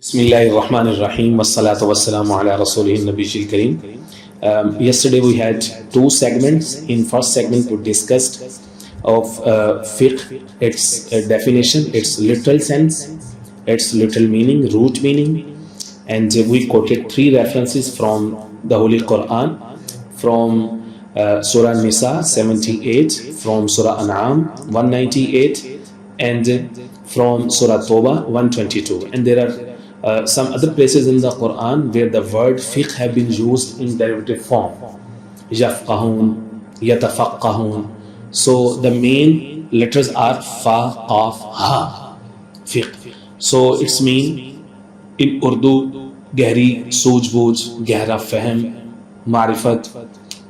Bismillahirrahmanirrahim. Wassalatu wassalamu ala rasulih nabiyil kareem. Yesterday we had two segments. In first segment we discussed of fiqh, its definition, its literal sense, its literal meaning, root meaning, and we quoted three references from the Holy Quran, from Surah Nisa 78, from Surah An'am 198, and from Surah Tawbah 122. And there are some other places in the Quran where the word fiqh have been used in derivative form. Yafqahun, yatafaqqahun. So the main letters are fa, qaf, ha. Fiqh. So it's mean in Urdu gehri sooj-booj, gehra fahm, ma'rifat,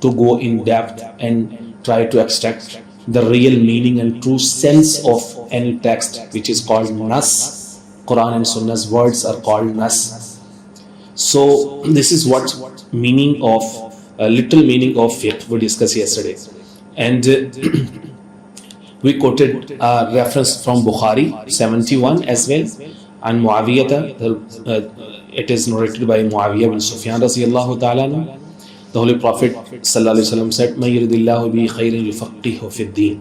to go in depth and try to extract the real meaning and true sense of any text, which is called nas. Quran and Sunnah's words are called nas. So this is what meaning of literal meaning of fiqh we discussed yesterday, and we quoted a reference from Bukhari 71 as well, and Muawiyah. It is narrated by Muawiyah bin Sufyan radiyallahu ta'ala anhu. The Holy Prophet sallallahu alaihi wasallam said, "Man yuridillahu bihi khayran yufaqqihhu fid din."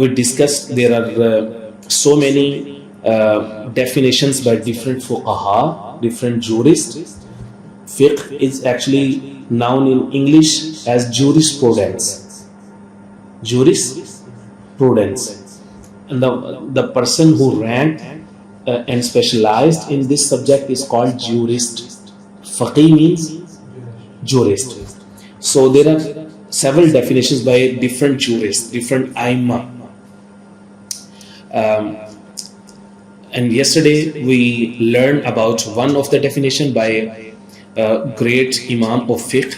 we discussed there are so many definitions by different fuqaha, different jurists. Fiqh is actually known in English as jurisprudence. Jurisprudence, and the person who ranked and specialized in this subject is called jurist. Faqih means jurist. So there are several definitions by different jurists, different aimma. And yesterday we learned about one of the definition by great Imam of fiqh,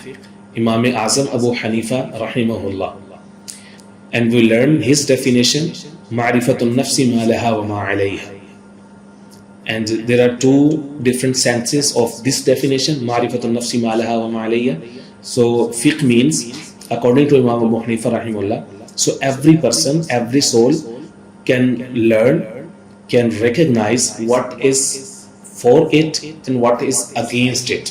Imam Azam Abu Hanifa rahimahullah, and we learned his definition, ma'rifatun nafsi ma laha wa ma alayha. And there are two different senses of this definition, ma'rifatun nafsi ma laha wa ma alayha. So fiqh means, according to Imam Abu Hanifa rahimahullah, so every person, every soul can learn, can recognize what is for it and what is against it.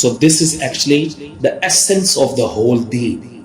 So this is actually the essence of the whole deen.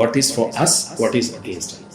What is for us, what is against us.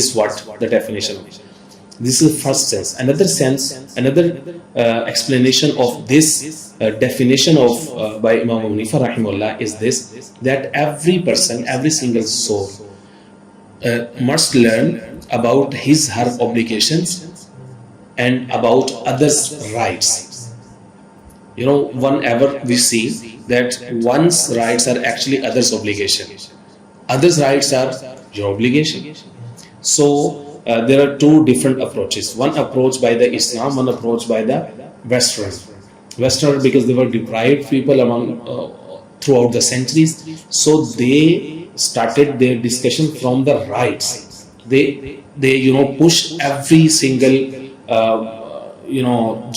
is what the definition is. This is first sense. Another sense, another explanation of this definition of by Imam Abu Hanifa rahimahullah is this: that every person, every single soul must learn about his, her obligations and about others' rights. You know, whenever we see that one's rights are actually others' obligation, others' rights are your obligation. So there are two different approaches. One approach by the Islam, one approach by the Western, because they were deprived people among throughout the centuries. So they started their discussion from the rights. They push every single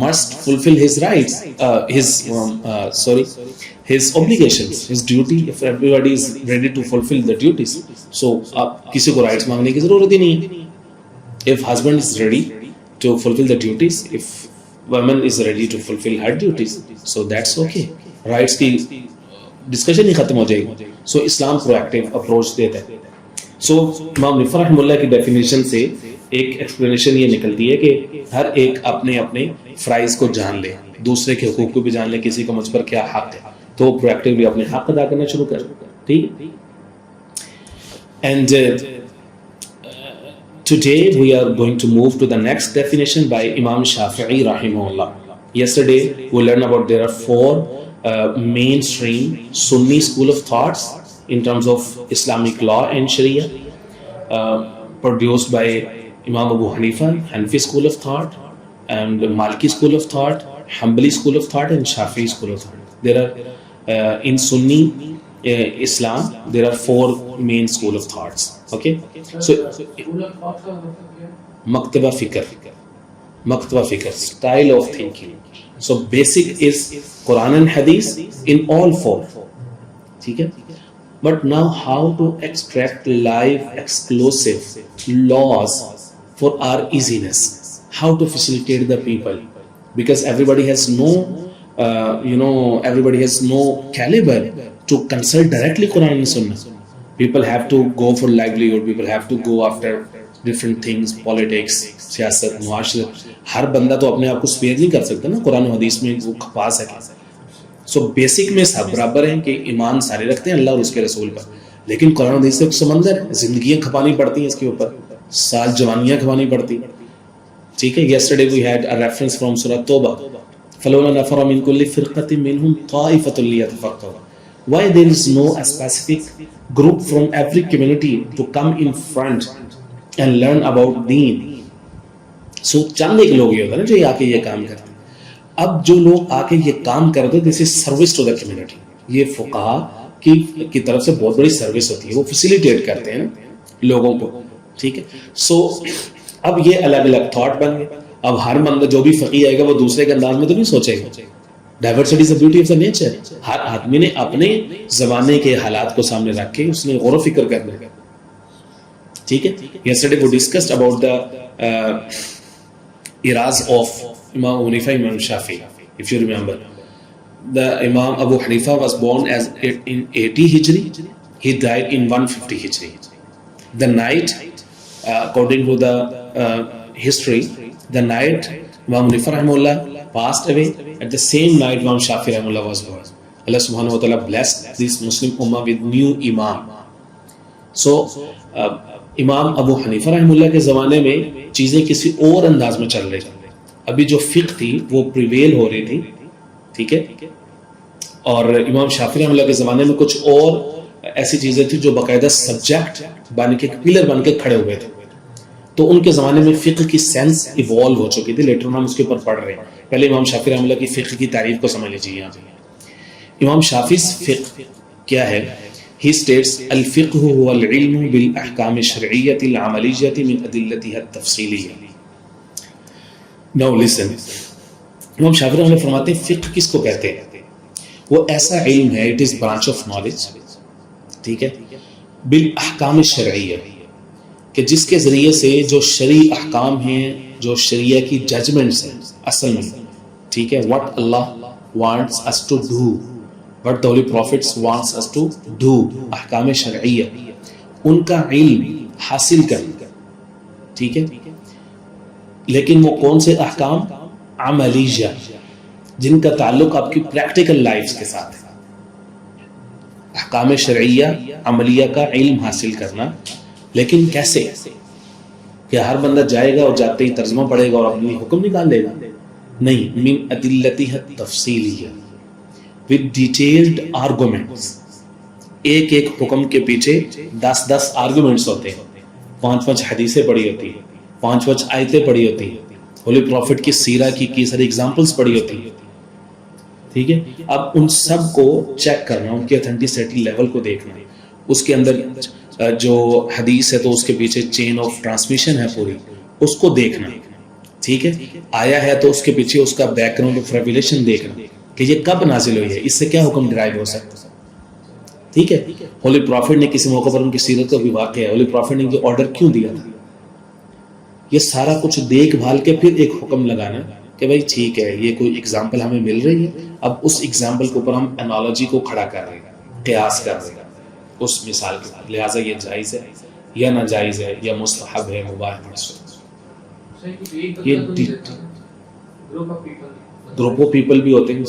must fulfill his rights, his obligations, his duty. If everybody is ready to fulfill the duties, so آپ کسی کو rights مانگنے کی ضرورت ہی نہیں ہے. If husband is ready to fulfill the duties, if woman is ready to fulfill her duties, so that's okay. Rights کی discussion ہی ختم ہو جائے گی. سو اسلام پرویکٹیو اپروچ دیتا ہے. سو امام نفر رحمہ اللہ کی ڈیفینیشن سے ایک ایکسپلینیشن یہ نکلتی ہے کہ ہر ایک اپنے اپنے فرائض کو جان لے, دوسرے کے حقوق کو بھی جان لے, کسی کا مجھ پر کیا حق ہے, تو وہ پرویکٹیولی اپنے حق ادا کرنا شروع کر. ٹھیک. And today we are going to move to the next definition by Imam Shafi'i rahimahullah. Yesterday we learned about there are four mainstream Sunni school of thoughts in terms of Islamic law and Sharia, produced by Imam Abu Hanifa, Hanafi school of thought, and Maliki school of thought, Hanbali school of thought, and Shafi'i school of thought. There are in Sunni Islam there are four main school of thoughts. Okay, so maktaba fikr, style of thinking. So basic is Quran and Hadith in all four. ٹھیک ہے. But now how to extract live exclusive laws for our easiness, how to facilitate the people, because everybody has no everybody has no caliber to consult directly Quran and Sunnah. People have to go for livelihood, people have to go after different things, politics, سیاست, معاشرت. ہر بندہ تو اپنے آپ کو spare نہیں کر سکتا نا قرآن و حدیث میں وہ کھپا سکے. سو بیسک میں سب برابر ہیں کہ ایمان سارے رکھتے ہیں اللہ اور اس کے رسول پر, لیکن قرآن و حدیث سے ایک سمندر ہے, زندگیاں کھپانی پڑتی ہیں اس کے اوپر, سال جوانیاں کھپانی پڑتی. ٹھیک ہے. yesterday we had a reference from Surah Toba, فَلَوْلَا نَفَرَ مِنْ كُلِّ فِرْقَةٍ مِّنْهُمْ طَائِفَةٌ لِيَتَفَقَّهُوا. Why there is no a specific group from every community to come in front and learn about deen. So چند ایک لوگ یہ ہوتا ہے نا جو آ کے یہ کام کرتے ہیں. اب جو لوگ آ کے یہ کام کرتے ہیں, this is service to the community. یہ فقہا کی طرف سے بہت بڑی سروس ہوتی ہے, وہ فیسیلیٹیٹ کرتے ہیں نا لوگوں کو. ٹھیک ہے. سو اب یہ الگ الگ تھاٹ بن گئے. اب ہر بندہ جو بھی فقیہ آئے گا وہ دوسرے کے انداز میں تو نہیں سوچے گا. Diversity is the beauty of the nature. ہر آدمی نے اپنے زمانے کے حالات کو سامنے رکھ کے اس نے غور و فکر کرنا ہے. ٹھیک ہے. yesterday we discussed about the eras of Imam Abu Hanifa, Imam Shafi. If you remember, the Imam Abu Hanifa was born as in 80 Hijri. He died in 150 Hijri. The night, according to the history, the night Imam Hanifa rahimahullah passed away, at the same night Imam Shafi rahimahullah was born. Allah subhanahu wa ta'ala blessed this Muslim ummah with new imam. So امام ابو حنیفہ رحمہ اللہ کے زمانے میں چیزیں کسی اور انداز میں چل رہی تھی. ابھی جو فقہ تھی وہ پریویل ہو رہی تھی. ٹھیک ہے. اور امام شافعی رحمہ اللہ کے زمانے میں کچھ اور ایسی چیزیں تھیں جو باقاعدہ سبجیکٹ بن کے پلر بن کے کھڑے ہوئے تھے. تو ان کے زمانے میں فقہ کی سینس ایوالو ہو چکی تھی. لیٹر ہم اس کے اوپر پڑھ رہے ہیں. پہلے امام شافعی رحمہ اللہ کی فقہ کی تعریف کو سمجھ لیجیے. یہاں پہ امام شافعی فقہ کیا ہے. He states الفقه هو العلم بالأحكام الشرعية العملية من أدلتها التفصيلية. Now listen. امام شافعی رحمہ اللہ فرماتے ہیں فقہ کس کو کہتے ہیں. وہ ایسا علم ہے, it is branch of knowledge. ٹھیک ہے. بالاحکام الشرعیہ, کہ جس کے ذریعے سے جو شرعی احکام ہیں, جو شریعہ کی ججمنٹس ہیں اصل میں. ٹھیک ہے. what Allah wants us to do, what the Holy Prophets wants us to do, احکام شرعیہ, ان کا علم حاصل کرنا. ٹھیک ہے. لیکن وہ کون سے احکام؟ عملیہ, جن کا تعلق آپ کی پریکٹیکل لائف کے ساتھ ہے. احکام شرعیہ عملیہ کا علم حاصل کرنا. لیکن کیسے؟ کہ ہر بندہ جائے گا اور جاتے ہی ترجمہ پڑھے گا اور اپنی حکم نکال لے گا؟ نہیں. من ادلتها التفصیلیہ, with detailed arguments. ایک ایک حکم کے پیچھے 10 آرگومنٹس ہوتے ہیں, 5 حدیثیں پڑھی ہوتی ہیں, 5 آیتیں پڑھی ہوتی ہیں, ہولی پروفٹ کی سیرہ کی ساری ایگزامپلس پڑھی ہوتی ہیں. ٹھیک ہے. اب ان سب کو چیک کرنا, ان کی اتھینٹسٹی لیول کو دیکھنا. اس کے اندر جو حدیث ہے تو اس کے پیچھے چین آف ٹرانسمیشن ہے پوری, اس کو دیکھنا. ٹھیک ہے. آیا ہے تو اس کے پیچھے اس کا بیک گراؤنڈ آف ریویلیشن دیکھنا. کہ یہ کب نازل ہوئی ہے, اس سے کیا حکم ڈرائیو ہو سکتا ہے. ٹھیک ہے, ہولی پروفٹ نے کسی موقع پر ان کی سیرت کا بھی واقعہ ہے, ہولی پروفٹ نے یہ آرڈر کیوں دیا تھا, یہ سارا کچھ دیکھ بھال کے پھر ایک حکم لگانا کہ بھائی ٹھیک ہے یہ کوئی اگزامپل ہمیں مل رہی ہے, اب اس اگزامپل کے اوپر ہم انالوجی کو کھڑا کر رہے ہیں, قیاس کر رہے ہیں اس مثال کے بعد, لہٰذا یہ جائز ہے یا ناجائز ہے یا مستحب ہے مباح ہے. یہ گروپ آف پیپل بھی ہوتے ہیں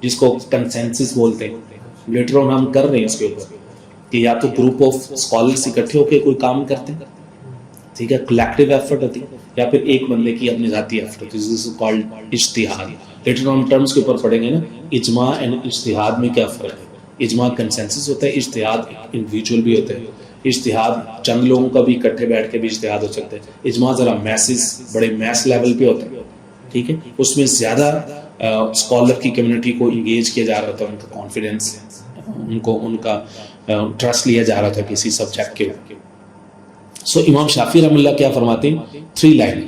جس کو کنسنسس بولتے ہیں, لیٹر آن ہم کر رہے ہیں اس کے اوپر کہ یا تو گروپ آف اسکالرس اکٹھے ہو کے کوئی کام کرتے ہیں, ٹھیک ہے, کلیکٹیو ایفرٹ ہوتی ہے, یا پھر ایک بندے کی اپنی ذاتی ایفرٹ ہوتی ہے, جس کو کالڈ اجتہاد. لیٹر آن ٹرمز کے اوپر پڑھیں گے نا, اجماع اینڈ اجتہاد میں کیا فرق ہے. اجماع کنسنسس ہوتا ہے, اجتہاد انڈیویجول بھی ہوتا ہے. اجتہاد چند لوگوں کا بھی اکٹھے بیٹھ کے بھی اجتہاد ہو سکتا ہے. اجماع ذرا میسز بڑے میس لیول پہ ہوتا ہے, ٹھیک ہے, اس میں زیادہ اسکالر کی کمیونٹی کو انگیج کیا جا رہا تھا, ان کا کانفیڈینس, ان کا ٹرسٹ لیا جا رہا تھا کسی سبجیکٹ کے اوپر. سو امام شافعی رحمۃ اللہ کیا فرماتے ہیں, 3 لائن.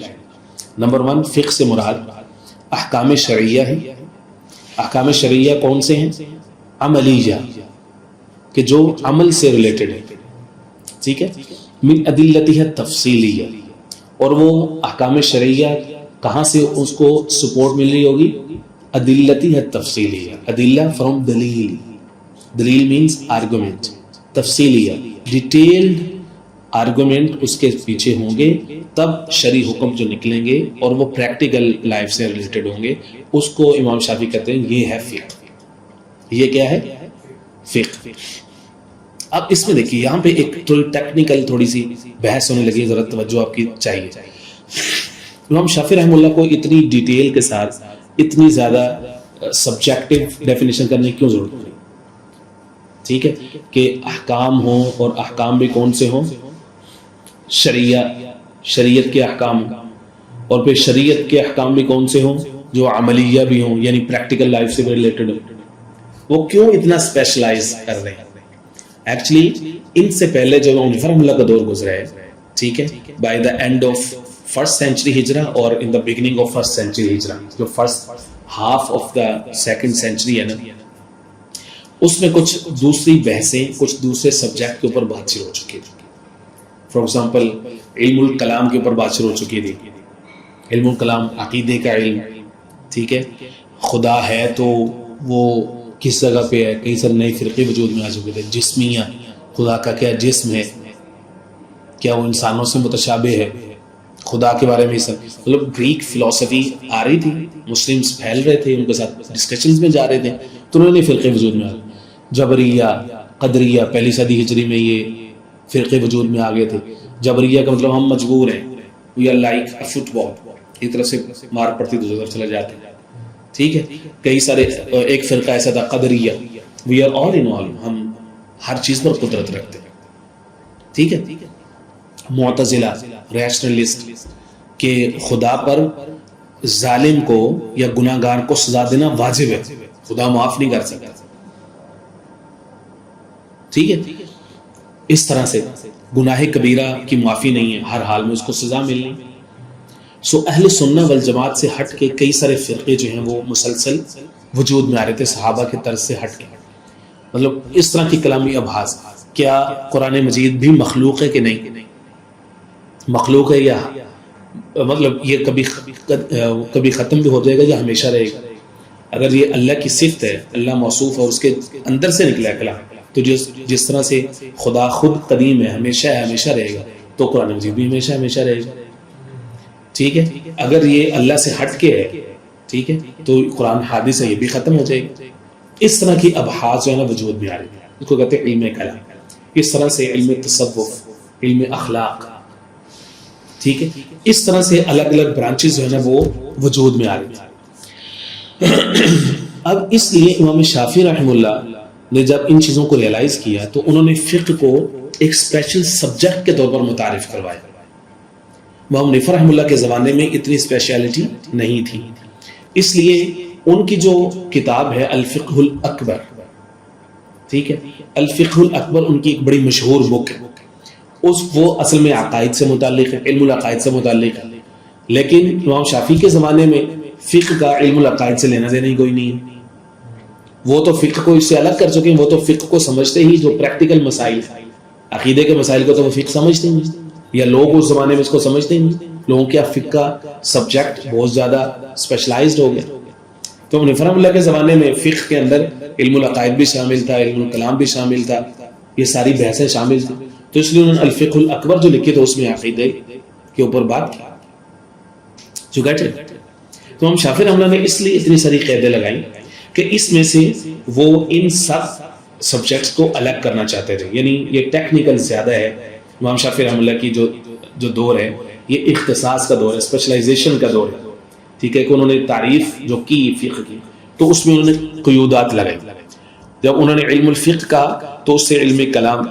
نمبر 1, فقہ سے مراد احکام شرعیہ ہے. احکام شرعیہ کون سے ہیں؟ عملیہ, کہ جو عمل سے ریلیٹڈ ہے, ٹھیک ہے. من ادلتہ تفصیلیہ, اور وہ احکام شرعیہ کہاں سے اس کو سپورٹ مل رہی ہوگی؟ ادلتہ تفصیلیہ. ادلہ فرام دلیل, دلیل مینس آرگومنٹ, تفصیلیہ ڈیٹیلڈ آرگومنٹ اس کے پیچھے ہوں گے, تب شرعی حکم جو نکلیں گے اور وہ پریکٹیکل لائف سے ریلیٹڈ ہوں گے, اس کو امام شافعی کہتے ہیں یہ ہے فقہ. یہ کیا ہے؟ فقہ. اب اس میں دیکھیے یہاں پہ ایک تھوڑی ٹیکنیکل تھوڑی سی بحث ہونے لگی, ذرا توجہ آپ کی چاہیے. امام شافعی رحمہ اللہ کو اتنی ڈیٹیل کے ساتھ اتنی زیادہ سبجیکٹو ڈیفینیشن کرنے کی کیوں ضرورت پڑی؟ ٹھیک ہے, کہ احکام ہوں, اور احکام بھی کون سے ہوں؟ شریعت کے احکام, اور پھر شریعت کے احکام بھی کون سے ہوں؟ جو عملیہ بھی ہوں, یعنی پریکٹیکل لائف سے ریلیٹڈ ہوں. وہ کیوں اتنا اسپیشلائز کر رہے ہیں؟ ایکچولی ان سے پہلے جو امام حنیفہ رحمہ اللہ کا دور گزرا ہے, ٹھیک ہے, by the end of first century ہجرہ اور in the beginning of first century ہجرہ, جو first half of the second century ہے نا, اس میں کچھ دوسری بحثیں کچھ دوسرے سبجیکٹ کے اوپر بات شروع ہو چکی تھی. فار ایگزامپل علم الکلام کے اوپر بات شروع ہو چکی تھی. علم الکلام عقیدے کا علم, ٹھیک ہے, خدا ہے تو وہ کس جگہ پہ ہے, کئی سارے نئے فرقے وجود میں آ چکے تھے. جسمیہ, خدا کا کیا جسم ہے, کیا وہ انسانوں سے متشابہ ہے, خدا کے بارے میں سب مطلب گریک فلسفی آ رہی تھی, مسلمز پھیل رہے تھے, ان کے ساتھ ڈسکشنز میں جا رہے تھے, تو انہوں نے فرقے وجود میں آ گئے. جبریہ, قدریہ, پہلی صدی ہجری میں یہ فرقے وجود میں آ گئے تھے. جبریہ کا مطلب ہم مجبور ہیں, we are like a football, ایک طرف سے مار پڑتی دوسری طرف چلے جاتے ہیں, ٹھیک ہے. کئی سارے, ایک فرقہ ایسا تھا قدریہ, وی آر آل ان آل, ہم ہر چیز پر قدرت رکھتے ہیں, ٹھیک ہے. معتزلہ, ریشنلسٹ, کہ خدا پر ظالم کو یا گناہ گار کو سزا دینا واجب ہے, خدا معاف نہیں کر سکتا, ٹھیک ہے. اس طرح سے گناہ کبیرہ کی معافی نہیں ہے, ہر حال میں اس کو سزا ملنی. سو اہل سنہ والجماعت سے ہٹ کے کئی سارے فرقے جو ہیں وہ مسلسل وجود میں آ رہے تھے صحابہ کے طرز سے ہٹ کے. مطلب اس طرح کی کلامی ابحاث, کیا قرآن مجید بھی مخلوق ہے کہ نہیں, مخلوق ہے یا مطلب یہ کبھی ختم بھی ہو جائے گا یا ہمیشہ رہے گا. اگر یہ اللہ کی صفت ہے, اللہ موصوف اور اس کے اندر سے نکلا ہے کلام, تو جس طرح سے خدا خود قدیم ہے, ہمیشہ ہے, ہمیشہ رہے گا, تو قرآن مجید بھی ہمیشہ ہمیشہ رہے گا, ٹھیک ہے. اگر یہ اللہ سے ہٹ کے ہے, ٹھیک ہے, تو قرآن حادث ہے, یہ بھی ختم ہو جائے گا. اس طرح کی ابحاث جو ہے نا وجود میں آ رہی ہے, اس کو کہتے ہیں علم کلام. اس طرح سے علم تصوف, علم اخلاق, ٹھیک ہے, اس طرح سے الگ الگ برانچز جو ہے نا وہ وجود میں آ رہی ہیں. اب اس لیے امام شافعی رحمہ اللہ نے جب ان چیزوں کو ریئلائز کیا تو انہوں نے فقہ کو ایک اسپیشل سبجیکٹ کے طور پر متعارف کروایا. امام حنیفہ رحمہ اللہ کے زمانے میں اتنی اسپیشلٹی نہیں تھی, اس لیے ان کی جو کتاب ہے الفقہ الاکبر, ٹھیک ہے, الفقہ الاکبر ان کی ایک بڑی مشہور بک ہے. وہ اصل میں عقائد سے متعلق ہے, علم العقائد سے متعلق ہے, لیکن امام شافعی کے زمانے میں فقہ کا علم العقائد سے لینا دینا ہی کوئی نہیں ہے, وہ تو فقہ کو اس سے الگ کر چکے ہیں, وہ تو فقہ کو سمجھتے ہی جو پریکٹیکل مسائل, عقیدے کے مسائل کو تو وہ فقہ سمجھتے ہی نہیں, یا لوگ اس زمانے میں اس کو سمجھتے ہی نہیں. لوگوں کے فقہ کا سبجیکٹ بہت زیادہ اسپیشلائزڈ ہو گیا. تو ابن فرحم اللہ کے زمانے میں فقہ کے اندر علم العقائد بھی شامل تھا, علم الکلام بھی شامل تھا, یہ ساری بحثیں شامل تھیں. تو اس لیے انہوں نے الفقہ الاکبر جو لکھے تھے اس میں عقیدے کے اوپر بات کی. جو گیٹ اٹ. تو ہم شافعی رحمہ اللہ نے اس لیے اتنی ساری قیدیں لگائیں کہ اس میں سے وہ ان سب سبجیکٹس کو الگ کرنا چاہتے تھے. یعنی یہ ٹیکنیکل زیادہ ہے. امام شافعی رحمہ اللہ کی جو دور ہے یہ اختصاص کا دور ہے, اسپیشلائزیشن کا دور ہے. ٹھیک ہے, کہ انہوں نے تعریف جو کی فقہ کی تو اس میں انہوں نے قیودات لگائی. جب انہوں نے علم الفقہ کا تو اس سے علم کلام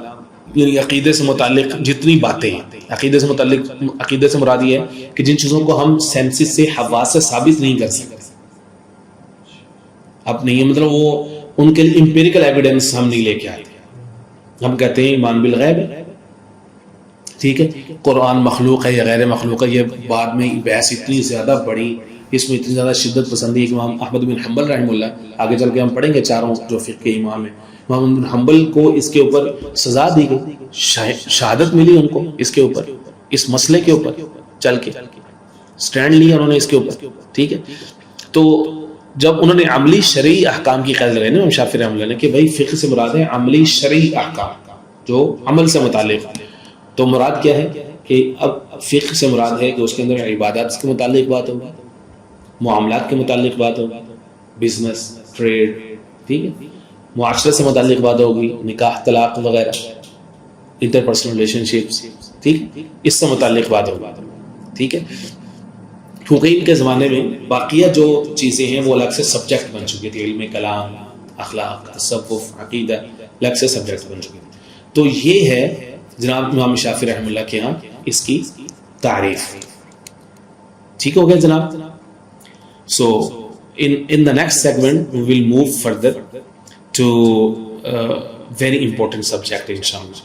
یعنی عقیدے سے متعلق جتنی باتیں ہیں, عقیدے سے مراد یہ ہے کہ جن چیزوں کو ہم سینسز سے حواس سے ثابت نہیں کر سکتے. اب نہیں, مطلب وہ ان کے لیے امپیریکل ایویڈنس ہم نہیں لے کے آئے. ہم کہتے ہیں ایمان بالغیب ہے, ٹھیک ہے, قرآن مخلوق ہے یا غیر مخلوق ہے, یہ بعد میں بحث اتنی زیادہ بڑی, اس میں اتنی زیادہ شدت پسندی ہے. امام احمد بن حنبل رحمہ اللہ, آگے چل کے ہم پڑھیں گے چاروں جو فقہ کے امام ہیں, امام بن حنبل کو اس کے اوپر سزا دی گئی, شہادت ملی ان کو اس کے اوپر, اس مسئلے کے اوپر چل کے سٹینڈ لیا انہوں نے اس کے اوپر. ٹھیک ہے, تو جب انہوں نے عملی شرعی احکام کی قید لگائی نا امام شافعی رحمہ اللہ نے کہ بھائی فقہ سے مراد ہے عملی شرعی احکام جو عمل سے متعلق, تو مراد کیا ہے کہ اب فقہ سے مراد ہے کہ اس کے اندر عبادات کے متعلق بات ہوگی, معاملات کے متعلق بات ہوگی, بزنس ٹریڈ, ٹھیک ہے, معاشرے سے متعلق بات ہوگی, نکاح طلاق وغیرہ, انٹر پرسنل ریلیشن شپس, ٹھیک, اس سے متعلق بات ہوگی. ٹھیک ہے, کیونکہ ان کے زمانے میں باقیہ جو چیزیں ہیں وہ الگ سے سبجیکٹ بن چکی تھی, علم کلام, اخلاق, تصوف, عقیدہ الگ سے سبجیکٹ بن چکی تھی. تو یہ ہے جناب امام شافعی رحمہ اللہ کے ہاں اس کی تعریف. ٹھیک ہو گیا جناب. So in the next segment we will move further to very important subject inshallah.